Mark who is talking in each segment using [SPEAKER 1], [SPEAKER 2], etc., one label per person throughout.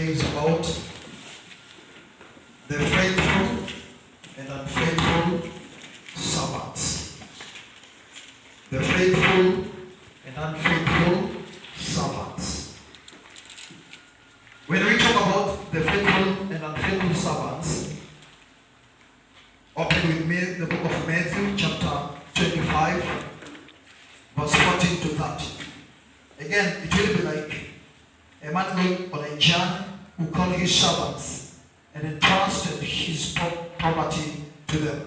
[SPEAKER 1] today is about the faithful and unfaithful servants. The faithful and unfaithful servants. When we talk about the faithful and unfaithful servants, open with me the book of Matthew, chapter 25, verse 14 to 30. Again, it will be like a man going on a journey who called his servants and entrusted his property to them.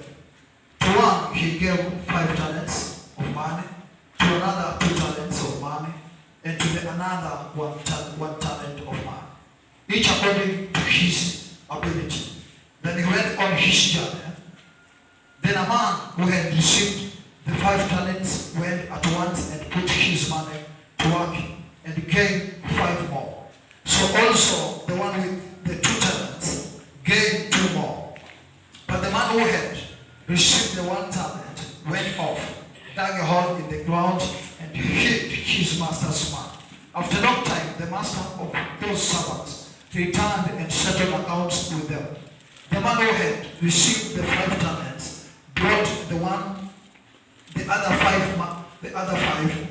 [SPEAKER 1] To one, he gave 5 talents of money, to another 2 talents of money, and to another 1 talent of money, each according to his ability. Then he went on his journey. Then a man who had received the 5 talents went at once and put his money to work and gained 5 more. So also the one with the 2 talents gained 2 more. But the man who had received the 1 talent went off, dug a hole in the ground, and hid his master's money. After a long time, the master of those servants returned and settled accounts with them. The man who had received the 5 talents brought the other five.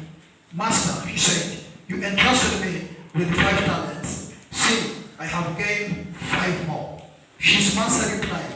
[SPEAKER 1] Master, he said, you entrusted me with 5 talents. See, I have gained 5 more. His master replied,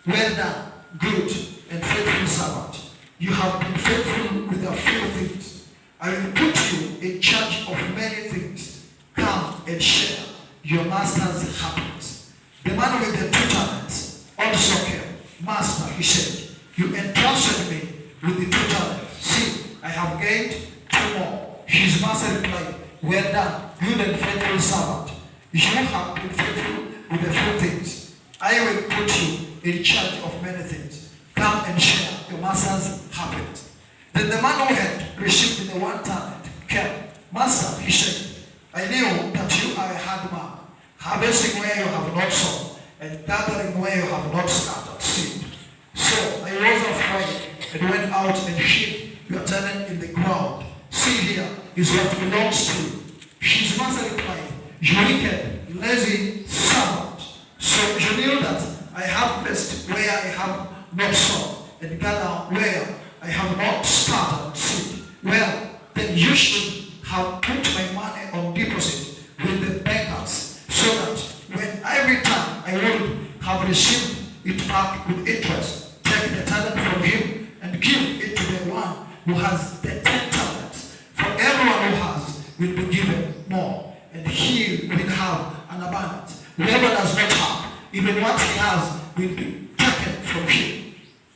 [SPEAKER 1] well done, good and faithful servant. You have been faithful with a few things. I will put you in charge of many things. Come and share your master's happiness. The man with the 2 talents also came. Master, he said, you entrusted me with the 2 talents. See, I have gained 2 more. His master replied, well done, good and faithful servant. You have been faithful with a few things. I will put you in charge of many things. Come and share your master's happiness. Then the man who had received the 1 talent came. Master, he said, I knew that you are a hard man, harvesting where you have not sown, and gathering where you have not scattered seed. So I was afraid and went out and hid your talent in the ground. See, here is what belongs to you. His master replied, you wicked, lazy servant. So you knew that I have blessed where I have not sown, and gathered where I have not scattered seed. Well, then you should have put my money on deposit with the bankers, so that when I return, I would have received it back with interest. Take the talent from him and give it to the one who has the 10 talents. For everyone who has will be given more, and he will have an abundance. Whoever does not have, even what he has will be taken from him.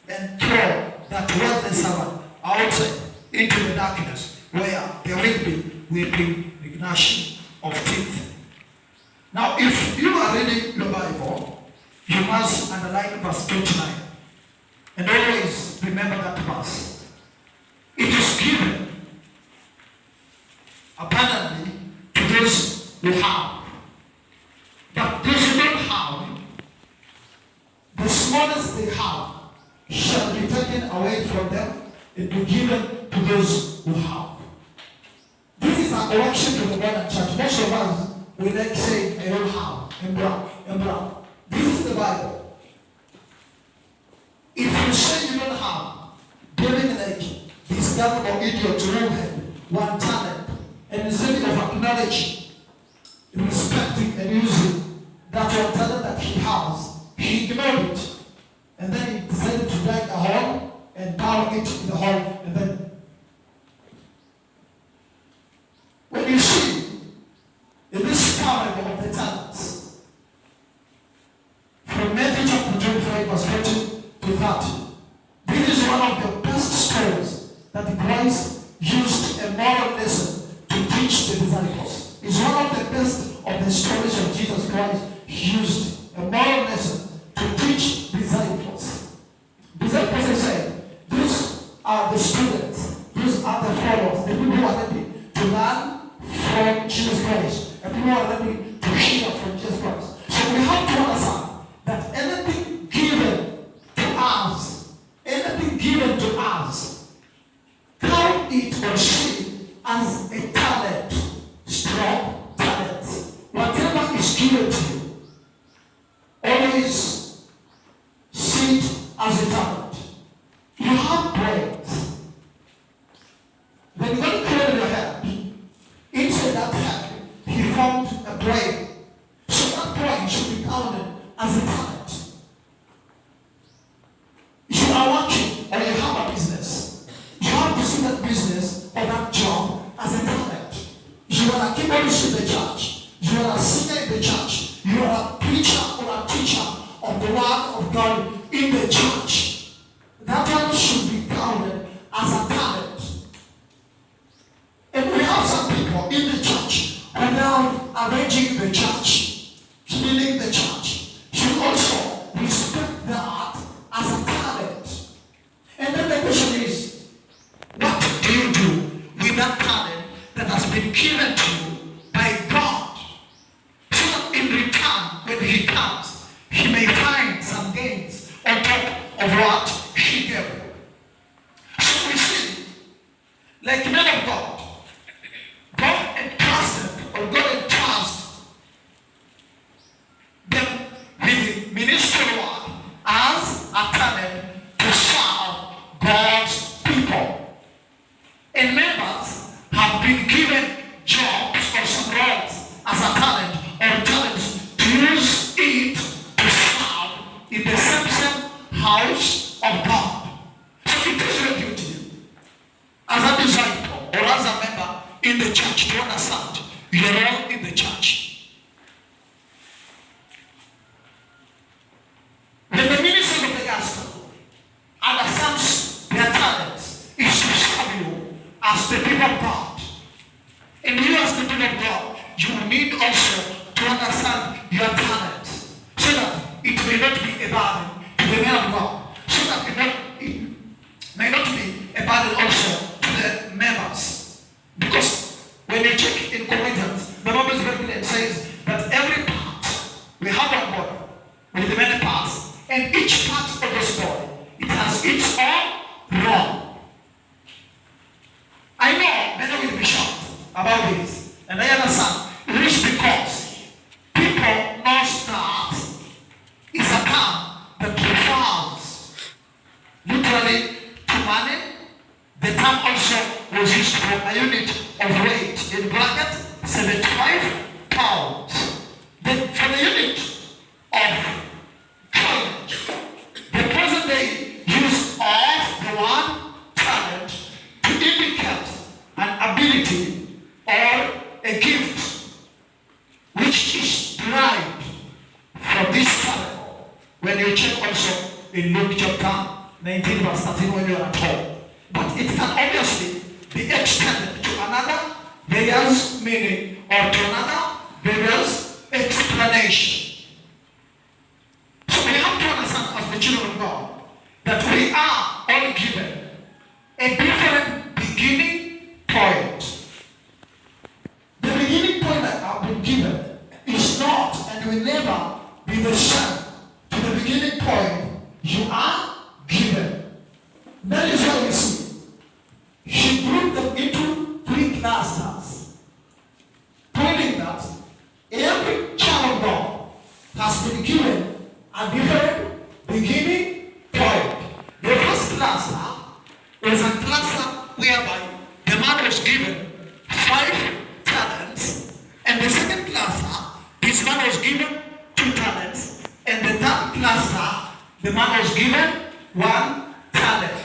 [SPEAKER 1] And throw that worthless servant outside into the darkness, where there will be gnashing of teeth. Now, if you are reading your Bible, you must underline verse 29. And always remember that verse. It is given abundantly to those who have. But those who don't have, the smallest they have shall be taken away from them and be given to those who have. This is a correction to the modern church. Most of us, we like say, I don't have, and brown. This is the Bible. If you say you don't have, David like this devil or idiot who had 1 talent, and instead of acknowledging, respecting, and using that 1 talent that he has, he ignored it. And then he decided to dig a hole and down it in the hole, and then when you see in this parable of the talents, from Matthew chapter 25, verse 14 to 30, this is one of the best stories that Christ used a moral lesson to teach the disciples. It's one of the best of the stories of Jesus Christ. He used a moral lesson to teach disciples. Disciples, I say, these are the students, these are the followers, the people who are ready to learn from Jesus Christ, and people who are ready to hear from Jesus Christ. So we have to understand that anything given to us, count it or see as a talent, strong talent. Whatever is given given to you, always see it as a talent. You have brains. When God created your head, inside that head, He formed a brain. So that brain should be counted as a talent. You are working or you have a business. You have to see that business or that job as a talent. You are a keyboardist in the church. You are a singer in the church. You are a preacher or a teacher of the word of God in the church. That one should be counted as a talent. And we have some people in the church who are now arranging the church, cleaning the church. You also respect that as a talent. And then the question is, what do you do with that talent that has been given to you by God? So that in return, when He comes, He may find some gains on top of what He gave you. So we see, like men of God, God entrusted or God entrusts them with ministerial work as a talent to serve God's people. And members have been given jobs or some roles as a talent or talents to use it to serve in the same house of God. So it is your duty as a disciple or as a member in the church to understand your role in the church. When the ministry of the gospel understands their talents is to serve you as the people of God. And you as the people of God, you need also to understand your talents so that it may not be a burden to the men of God. So that it may not be a burden also to the members. Because when you check in Corinthians, the Bible is very clear and says that every part, we have one body with many parts, and each part of this body, it has its own role. I know many will be shocked about this, and I understand. It is because people know that it's a term that refers literally to money. The term also was used for a unit of weight, in bracket 75 pounds. Then for the unit of coinage, the present day use of the word talent to indicate an ability or a gift which is derived from this talent. When you check also in Luke chapter 19 verse 13 when you are at home. But it can obviously be extended to another various meaning or to another various explanation. So we have to understand as the children of God that we are all given a different beginning point. The beginning point that I've been given is not and will never be the same to the beginning point you are given. That is why we see He grouped them into 3 clusters, pointing that every child of God has been given a different beginning point. The first cluster is a cluster whereby the man was given 5 talents, and the second cluster, this man was given 2 talents, and the third cluster, the man was given 1 talent.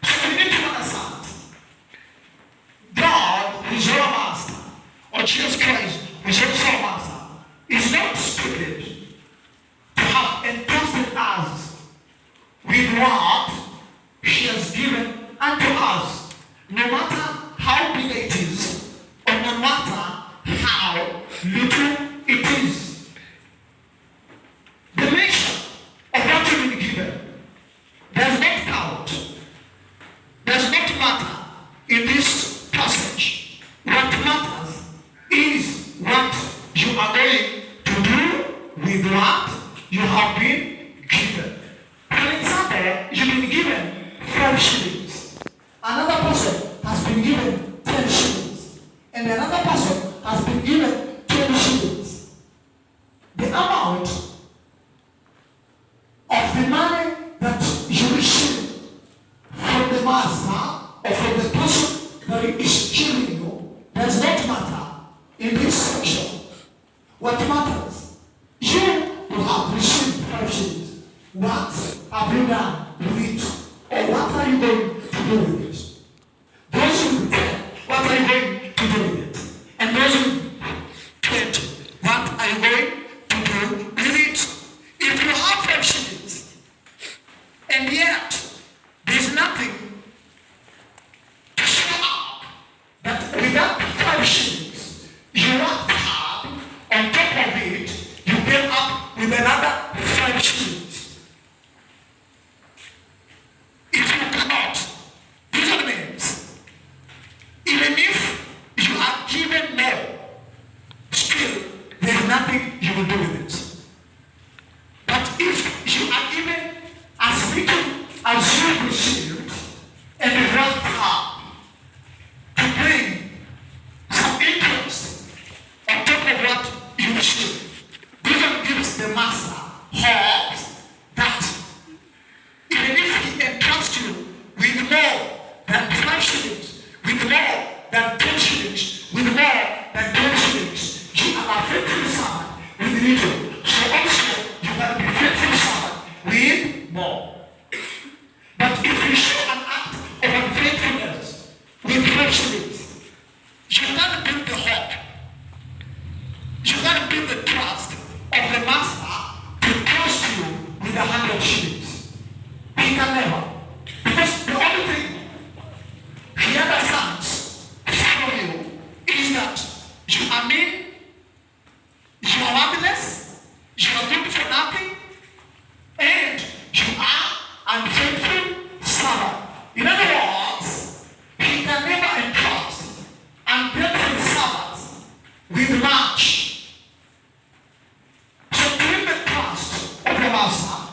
[SPEAKER 1] So we need to understand, God, who is our master, or Jesus Christ, who is also our master, is not stupid to have entrusted us with what He has given unto us, no matter how big it is, or no matter how little it is. The measure of what you've been given does not count, does not matter in this passage. What matters is what you are going to do with what you have been given. For example, you've been given 5 shillings. Another person has been given 10 shillings. And another person has been given 20 shillings. in this section, what matters, you have received 5 shillings. What have you done with it? Or what are you going to do with it? Those who tell, what are you going to do with it? And those who tell, what are you going to do with it? If you have 5 shillings, and yet there's nothing to show up that without 5 shillings, you worked hard, on top of it, you came up with another 5 shillings. If you cannot, these are the names. Even if you are given more, still there is nothing you will do with it. But if you are given as little as you received, and you worked hard to bring some interest on top of what you received, this one gives the master hope that even if he entrusts you with more than 5 shillings, with more than 10 shillings, with more than 10 shillings, you are a faithful servant with little. So also you can be faithful servant with more. But if you show an act of unfaithfulness with 5 shillings, you can't build the hope. You can't build the trust of the master to trust you with 100 shillings. He can never. Because the only thing he understands from you is that you are mean, you are worthless, you are good for nothing, and you are unfaithful servant. In other words, he can never entrust unfaithful servants with much. So to win the trust of the master,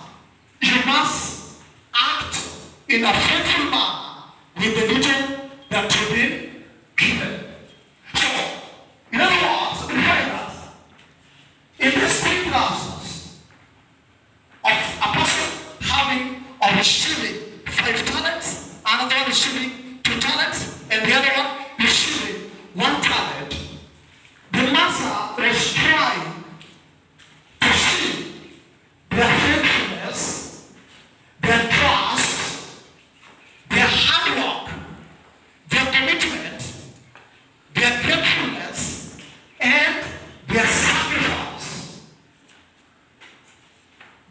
[SPEAKER 1] you must act in a faithful manner with the little that you've been given. So, in other words, we find that in these 3 classes of a person having or receiving 5 talents, another one receiving 2 talents, and the other one receiving 1 talent, the master was trying to see their faithfulness, their trust, their hard work, their commitment, their gratefulness, and their sacrifice,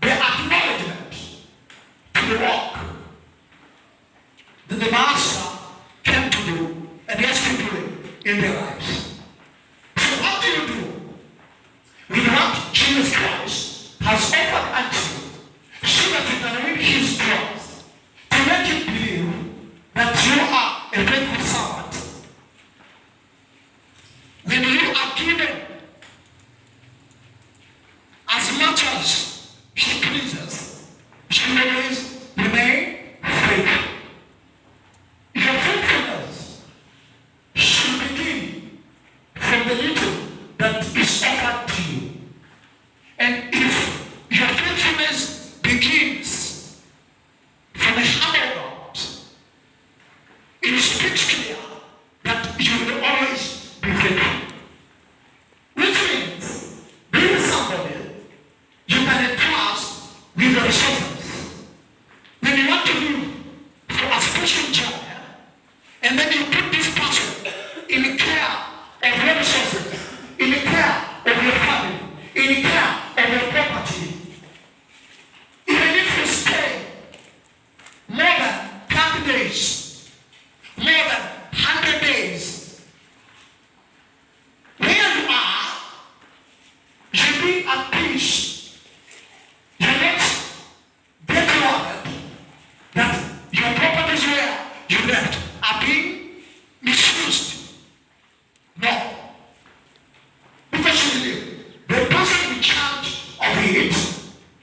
[SPEAKER 1] their acknowledgement to the work that the master came to do and has been doing in their lives. So what do you do with what Jesus Christ has offered unto you so that you can win his trust, to make you believe that you are a faithful servant? When you are given as much as he pleases, you will always remain faithful. Your faithfulness should begin from the little that is offered to you. And if your faithfulness begins from the hand of God, it speaks clear that you will always be faithful. Which means, being somebody you can entrust with your resources. When you want to live for a special job, and then you put this person in care of your resources, in care of your family, in care of your property. Even if you stay more than 30 days, more than 100 days, where you are, you be at peace. You not get worried that your properties where you left are being misused. No. Because you believe the person in charge of it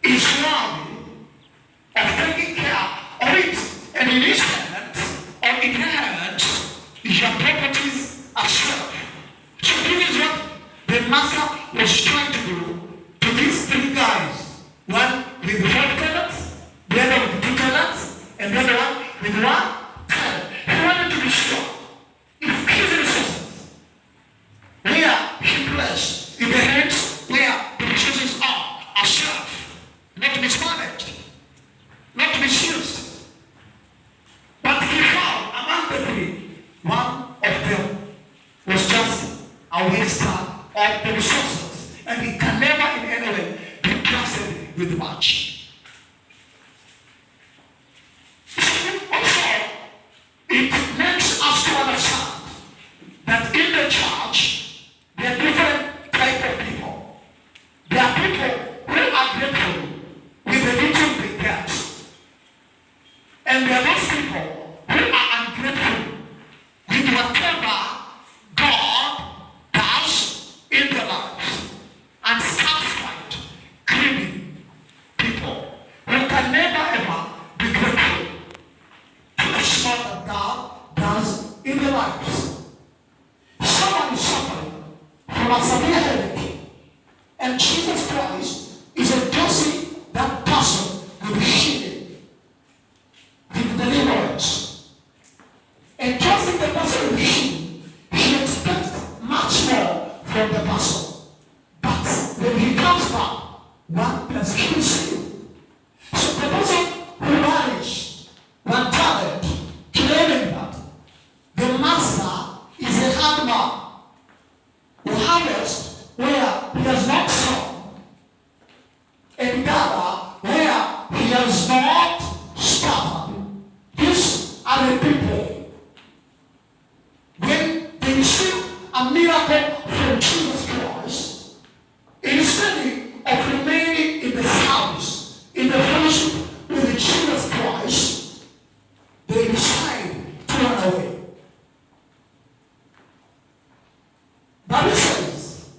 [SPEAKER 1] is worthy of taking care of it. And in his hands or in her hands, your properties are safe. So this is what the master was trying to do to these 3 placed in the hands where the resources are shelf, not mismanaged, not misused. But he found among the three, one of them was just a waster of the resources, and he can never in any way be trusted with much. Also, it makes us to understand that in the church, there are different type of people. There are people who are grateful with the little they get. And there are those people who are ungrateful with whatever God does in their lives. Unsatisfied, greedy people who can never ever be grateful to the small that God does in their lives. Someone is suffering from a severe headache, and Jesus Christ is endorsing that person with healing, with deliverance. Endorsing the person with healing, he expects much more from the person. But when he comes back, one persecutes him. So the person who managed one talent, claiming that the master is a hard man who harvests where he has not sown, and gather where he has not scattered. These are the people. When they receive a miracle from Jesus Christ, instead of remaining in the service, in the fellowship with Jesus Christ, they decide to run away. Bible says,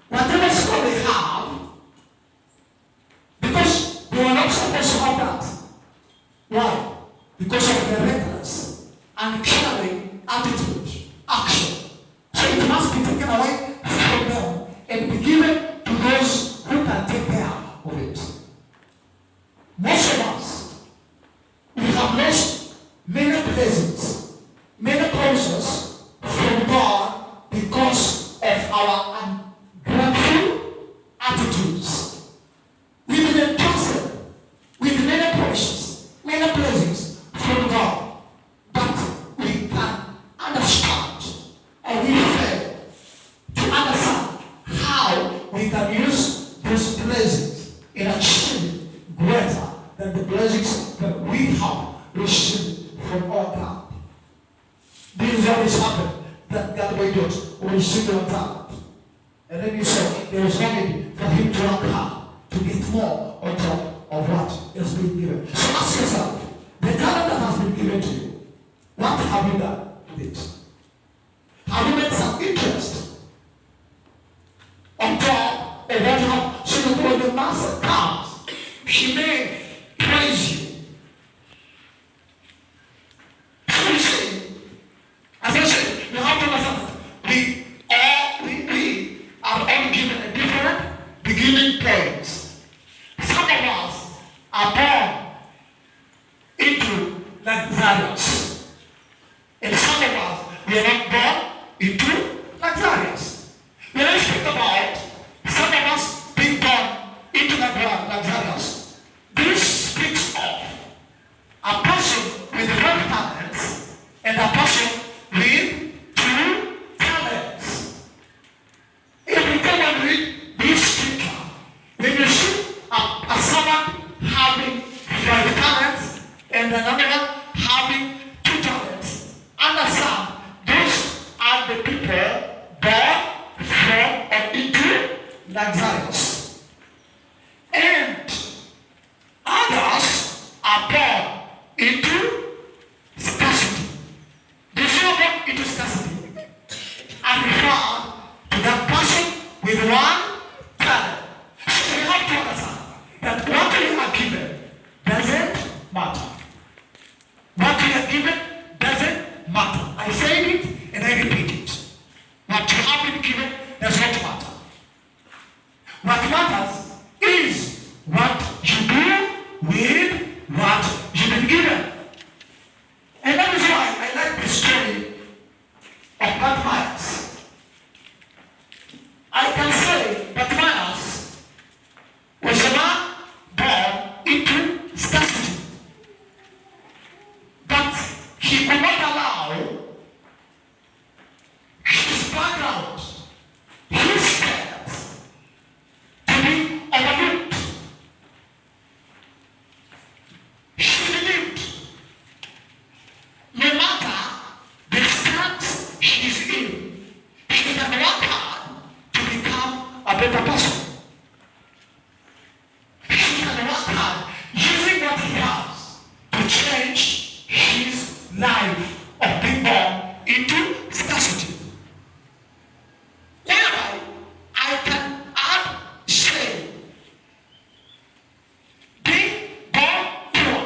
[SPEAKER 1] whatever skill they have, because they were not supposed to have that. Why? Because of their reckless and caring attitude, action. So it must be taken away from them and be given to those who can take care of it. Most of us, we have lost many blessings, many promises from God because of our ungrateful attitudes. We've been entrusted with many promises, many blessings from God, but we can understand, and we fail to understand how we can use these blessings in achieving greater than the blessings that we have received from our God. This is always happened, that God will do it. We receive your talent. And then you say, there is no need for him to work hard to get more on top of what is being given. So ask yourself, the talent that has been given to you, what have you done with it? Have you made some interest on top of what you have, so that when the master comes, he may praise you? So you see, as I said, you have to understand that we are all given a different beginning points. Some of us are born into luxurious, and some of us we are not born into luxurious. When I speak about some of us being born into luxurious, this speaks of a person with 5 talents and a person with 2 talents. Every time I read this scripture, when you see a servant having 5 talents and another one having 2 talents, understand those are the people born from or into luxurious. And others are born into scarcity. Those who are born into scarcity are referred to that person with 1 talent. So we have to understand that what we are given doesn't matter. What we are given doesn't matter. I say it and I repeat it. What you have been given does not matter. What matters is what you do with what you've been given. And that is why I like the story of Myers. I can say that Bartimaeus was a man born into scarcity, but he could not allow his background, his steps, to be overlooked. She believed no matter the stance she's in, she can work hard to become a better person. She can work hard using what he has to change his life of being born into scarcity. Thereby, I can add shame. Being born poor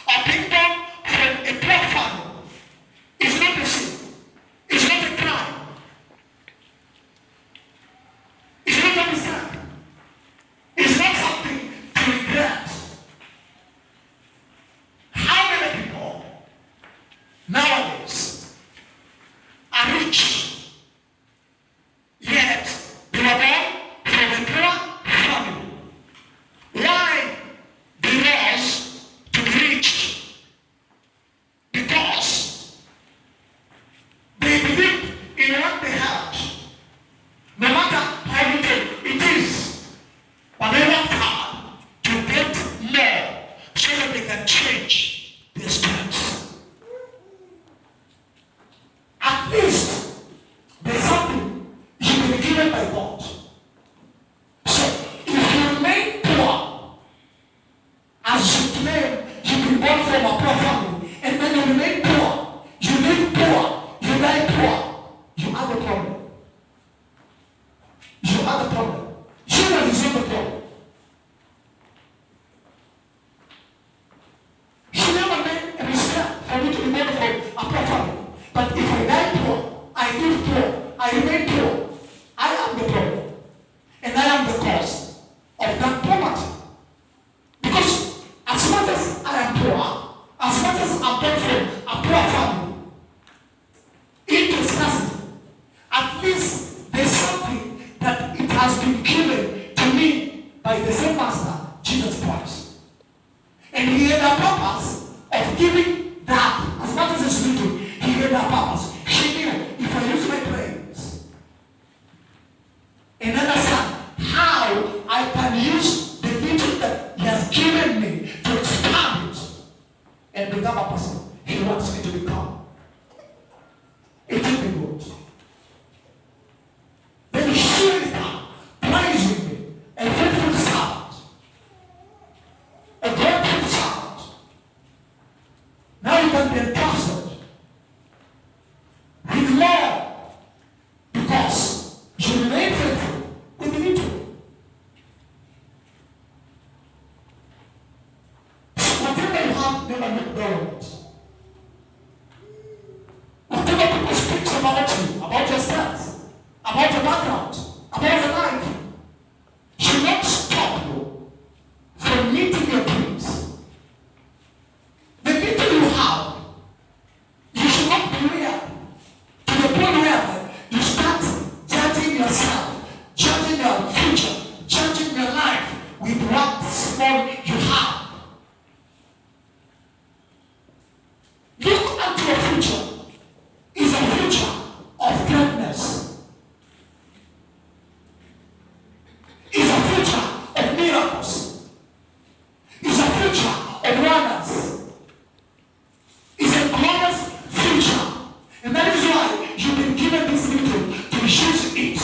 [SPEAKER 1] or being born from a poor family is not a sin. It's not a crime. It's not a mistake. It's not something to regret. How many people nowadays are rich, yet they were born from a poor family? Why they rose to be rich? Because they believed in what they had, no matter how little it is. But they worked hard to get more so that they can change their stance. At least there's something you've been given by God. So if you remain poor, as you claim you've been born from a poor family, and then you remain poor, you live poor, you die poor, you are the problem. You are the problem. Jesus is not the problem. He never made a mistake for me to be born from a poor family. But if I die poor, I live poor, I remain poor, I am the problem. And I am the cause of that poverty. Because as much as I am poor, as much as I'm born from a poor family, into scarcity, at least there's something that it has been given to me by the same master, Jesus Christ. And he had a purpose of giving that, as much as it's little, he had a purpose. She knew, if I use my brains and understand how I can use the little that he has given me to expand it and become a person he wants me to become, it will be good. Then she will come praising me, a faithful servant, a grateful servant. Now you can be entrusted with more because you remain faithful with the little. So whatever you have, never look down on it. Whatever people speak about you, about your stance, about your background, about your life, should not stop you from meeting your dreams. The little you have, you should not be weird to the point where you start judging yourself, judging your future, judging your life with what small you have. Look at your future. Is a future of greatness. Is a future of miracles. Is a future of wonders. Is a glorious future. And that is why you've been given this little to use it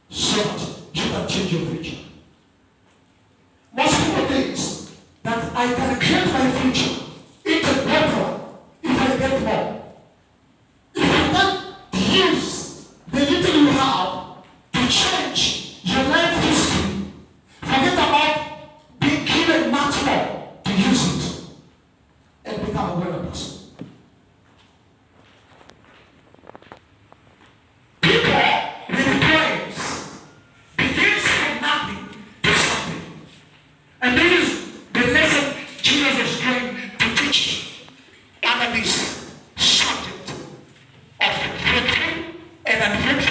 [SPEAKER 1] so that you can change your future. Most people think that I can create my future into a better one if I get more. If you can use the little you have to change your life history, forget about being given much more to use it and become a better person. People with brains begins from nothing to something. And this is the lesson Jesus is going to teach under this subject of faithful and unfaithful